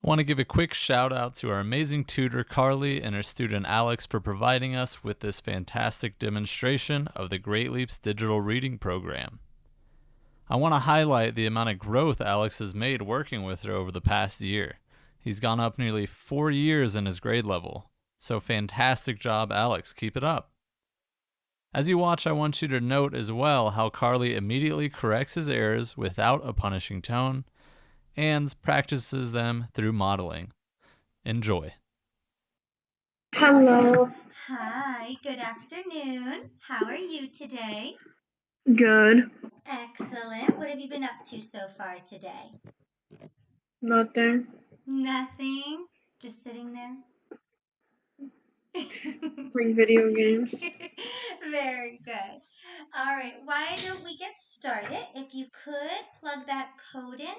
I want to give a quick shout out to our amazing tutor Carly and her student Alex for providing us with this fantastic demonstration of the Great Leaps digital reading program. I want to highlight the amount of growth Alex has made working with her over the past year. He's gone up nearly 4 years in his grade level. So fantastic job, Alex. Keep it up. As you watch, I want you to note as well how Carly immediately corrects his errors without a punishing tone and practices them through modeling. Enjoy. Hello. Hi, good afternoon. How are you today? Good. Excellent. What have you been up to so far today? Nothing. Nothing. Just sitting there. Playing video games. Very good. All right, why don't we get started? If you could plug that code in,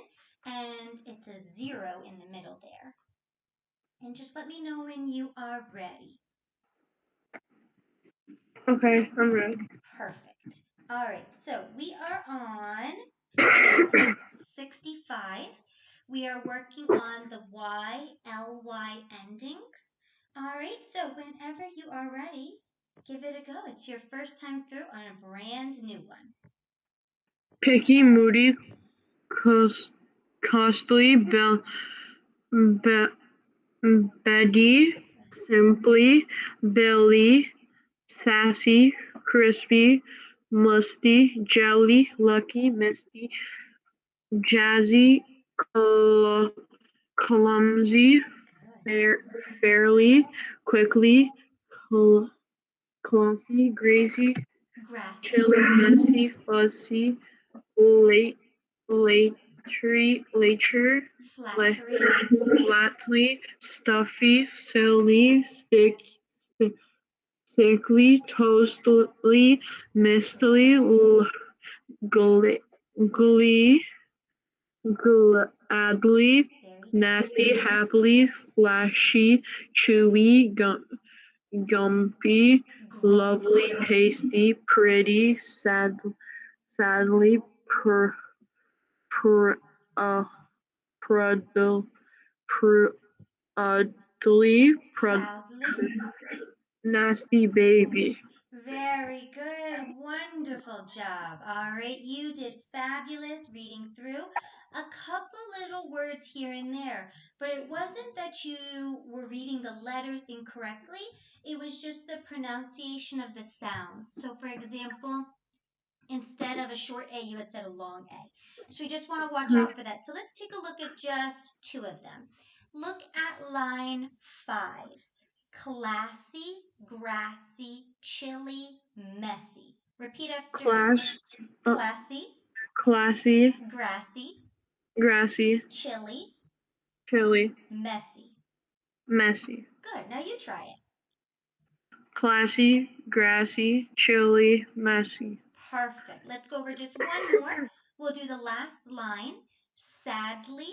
and it's a 0 in the middle there. And just let me know when you are ready. Okay, I'm ready. Perfect. All right, so we are on Phonics 65. We are working on the YLY endings. All right, so whenever you are ready, give it a go. It's your first time through on a brand new one. Picky, moody, costly, Betty, simply, Billy, sassy, crispy, musty, jelly, lucky, misty, jazzy, clumsy, fairly, quickly, clumsy, greasy, Grassy, chili, messy, fussy, late, later, flattery, flatly, stuffy, silly, sickly, toastly, mistily, glee, glee, gladly, very nasty, good. happily, flashy, chewy, gumpy, lovely, Grumpy, tasty, pretty, sadly, pr, uh, prudly, prud, proudly. nasty baby. Very good. Wonderful job. All right, you did fabulous reading through a couple little words here and there, but it wasn't that you were reading the letters incorrectly, it was just the pronunciation of the sounds. So, for example, instead of a short A, you had said a long A. So, we just want to watch out for that. So, let's take a look at just two of them. Look at line 5. Classy, grassy, chilly, messy. Repeat after me. Class, uh, Classy, classy, grassy, grassy, chilly, chilly, messy. messy. Good. Now you try it. Classy, grassy, chilly, messy. Perfect. Let's go over just one more. We'll do the last line. Sadly,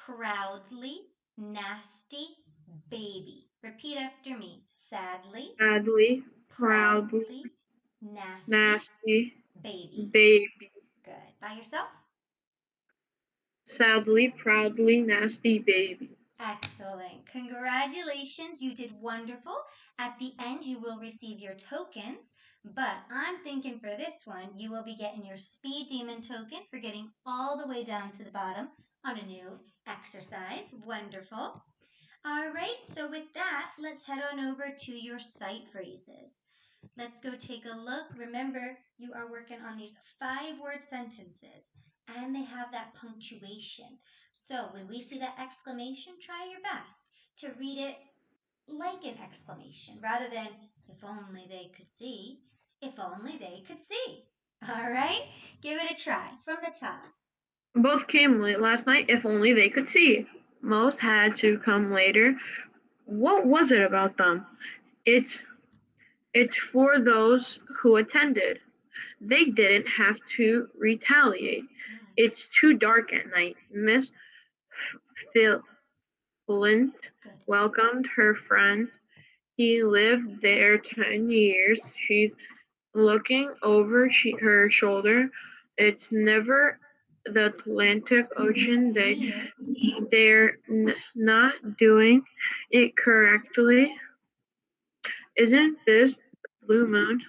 proudly, nasty, baby. Repeat after me. Sadly, Sadly, proudly, proudly, nasty, nasty, baby. baby. Good. By yourself? Sadly, proudly, nasty baby. Excellent. Congratulations. You did wonderful. At the end, you will receive your tokens. But I'm thinking for this one, you will be getting your speed demon token for getting all the way down to the bottom on a new exercise. Wonderful. All right. So with that, let's head on over to your sight phrases. Let's go take a look. Remember, you are working on these 5 word sentences and they have that punctuation. So when we see that exclamation, try your best to read it like an exclamation rather than if only they could see, if only they could see. All right, give it a try from the top. Both came late last night, if only they could see. Most had to come later. What was it about them? It's it's for those who attended. They didn't have to retaliate. Good, It's too dark at night. Miss Flint good. welcomed her friends. He lived there 10 years. She's looking over her shoulder. It's never. the Atlantic It's Ocean. near. They're not doing it correctly. Isn't this the blue moon?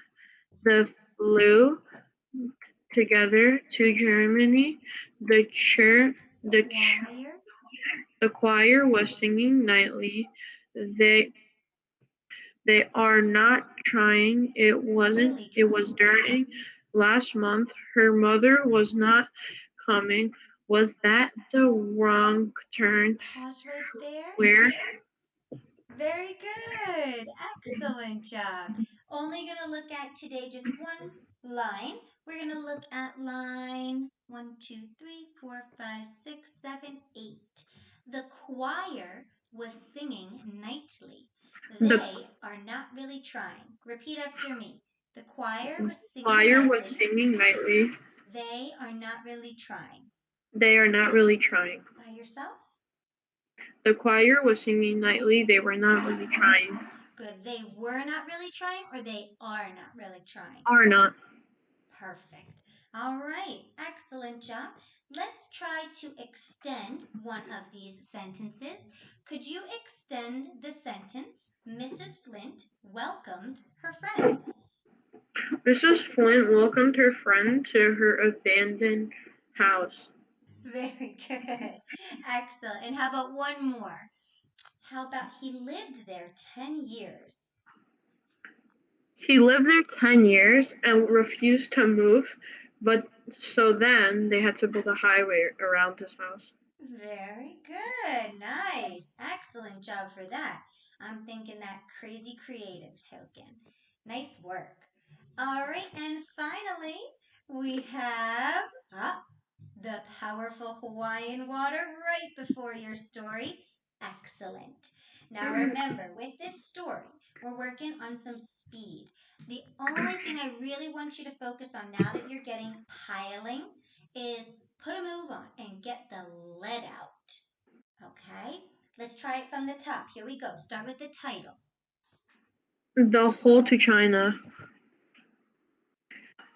The flew together to Germany. The church, the ch- Choir. the choir was singing nightly. They they are not trying. Really It was trying. during last month. Her mother was not coming. Was that the wrong turn? Pause right there. Where Very good. Excellent job. Only going to look at today just one line. We're going to look at line 1, 2, 3, 4, 5, 6, 7, 8. The choir was singing nightly. the They are not really trying. Repeat after me. The choir was singing choir was nightly. singing nightly. They are not really trying. They are not really trying. By yourself? The choir was singing nightly. They were not really trying. Good. They were not really trying or they are not really trying? Are not. Perfect. All right. Excellent job. Let's try to extend one of these sentences. Could you extend the sentence, Mrs. Flint welcomed her friends? Mrs. Flint welcomed her friend to her abandoned house. Very good. Excellent. And how about one more? How about he lived there 10 years? He lived there 10 years and refused to move, but so then they had to build a highway around his house. Very good. Nice. Excellent job for that. I'm thinking that crazy creative token. Nice work. All right. And finally, we have the powerful Hawaiian water right before your story. Excellent. Now remember, with this story, we're working on some speed. The only thing I really want you to focus on now that you're getting piling is put a move on and get the lead out. Okay? Let's try it from the top. Here we go. Start with the title. The hole to China.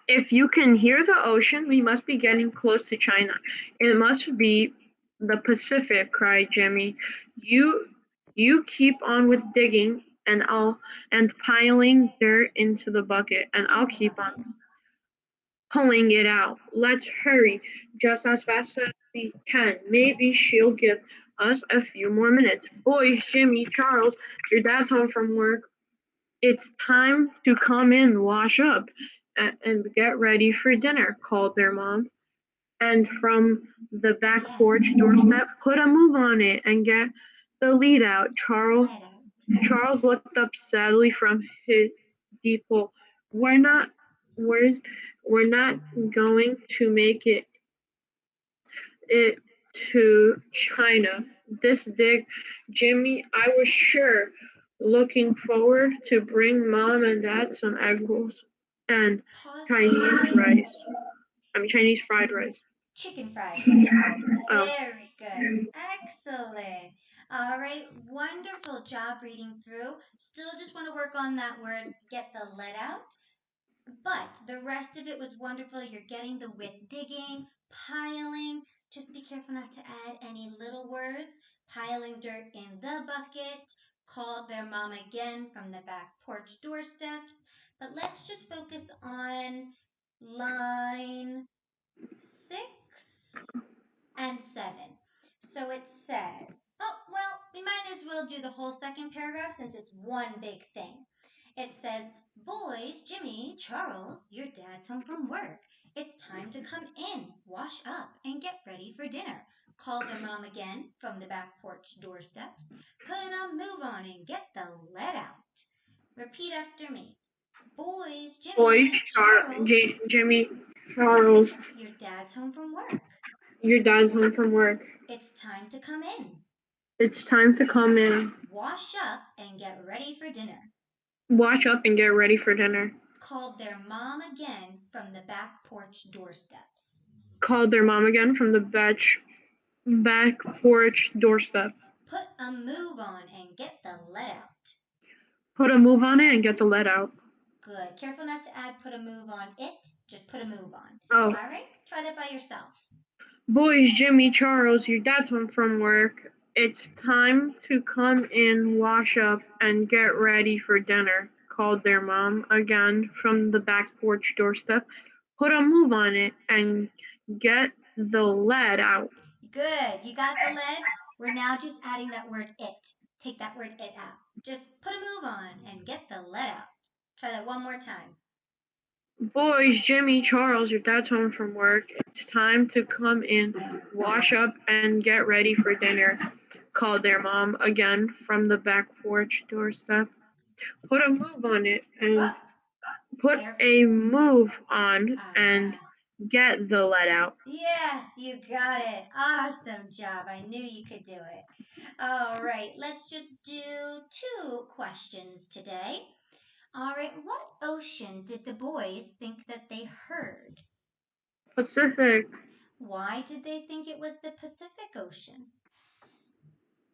If you can hear the ocean, we must be getting close to China. It must be the Pacific, cried Jimmy. You keep on with digging and piling dirt into the bucket, and I'll In the keep bucket. on pulling it out. Let's hurry, just as fast as we can. Maybe she'll give us a few more minutes. Boys, Jimmy, Charles, your dad's home from work. It's time to come in, wash up, and get ready for dinner, called their mom. And from the back Yeah. porch doorstep, put a move on it and get the lead out. Lead out. Charles looked up sadly from his depot. We're not we're we're not going to make it to China. This dig, Jimmy, I was sure looking forward to bring mom and dad some egg rolls and Pause right Chinese there. rice. Chinese fried rice. Chicken fried rice. Oh, Very good. Excellent. All right. Wonderful job reading through. Still just want to work on that word, get the lead out. But the rest of it was wonderful. You're getting the with digging, piling. Just be careful not to add any little words. Piling dirt in the bucket. Called their mom again from the back porch doorsteps. But let's just focus on line 6 and 7. So it says, oh, well, we might as well do the whole second paragraph since it's one big thing. It says, boys, Jimmy, Charles, your dad's home from work. It's time to come in, wash up, and get ready for dinner. Called their mom again from the back porch doorsteps. Put a move on and get the lead out. Repeat after me. Boys, boys, Jimmy, Charles, Jimmy, Charles, your dad's home from work. your dad's home from work. It's time to come in. It's time to come in. Wash up and get ready for dinner. Wash up and get ready for dinner. Called their mom again from the back porch doorsteps. Called their mom again from the back porch doorstep. Put a move on and get the lead out. Put a move on it and get the lead out. Good. Careful not to add put a move on it. Just put a move on. Oh, All right. Try that by yourself. Boys, Jimmy, Charles, your dad's home from work. It's time to come in, wash up, and get ready for dinner, called their mom again from the back porch doorstep. Put a move on it and get the lead out. Good. You got the lead? We're now just adding that word it. Take that word it out. Just put a move on and get the lead out. Try that one more time. Boys, Jimmy, Charles, your dad's home from work. It's time to come in, wash up, and get ready for dinner, called their mom again from the back porch doorstep. Put a move on it and Whoa. put Careful. a move on and Uh-huh. get the lead out. Yes, you got it. Awesome job. I knew you could do it. All right, let's just do two questions today. All right, what ocean did the boys think that they heard? Pacific, Why did they think it was the Pacific Ocean?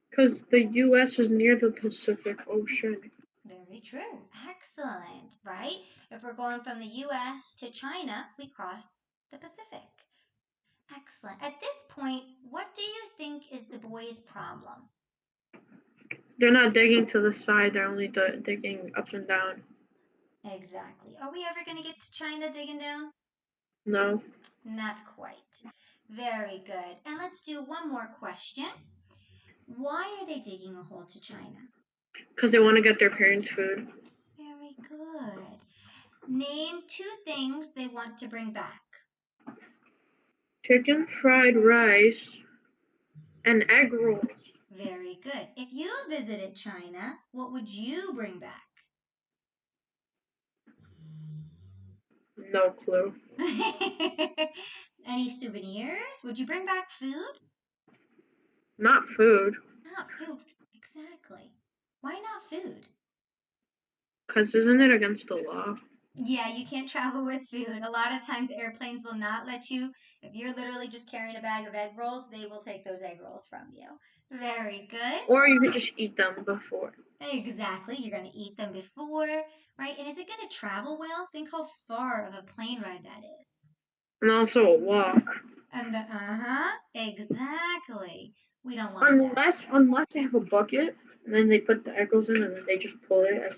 because the U.S. is near the Pacific Ocean. Very true. Excellent, right? If we're going from the US to China, we cross the Pacific. Excellent. At this point, what do you think is the boys' problem? They're not digging to the side, they're only digging up and down. Exactly. Are we ever going to get to China digging down? No, Not quite. Very good. And let's do one more question. Why are they digging a hole to China? because they want to get their parents' food. Very good. Name two things they want to bring back. Chicken fried rice and egg rolls. Very good. If you visited China, what would you bring back? No clue. Any souvenirs? Would you bring back food? Not food, Not food. Exactly. Why not food? because isn't it against the law? Yeah, you can't travel with food. A lot of times airplanes will not let you. If you're literally just carrying a bag of egg rolls, they will take those egg rolls from you. Very good. Or you could just eat them before. Exactly. You're going to eat them before, right? And is it going to travel well? Think how far of a plane ride that is. And also a walk. And exactly. We don't want that. Unless they have a bucket and then they put the egg rolls in and then they just pull it.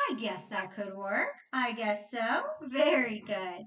I guess that could work. I guess so. Very good.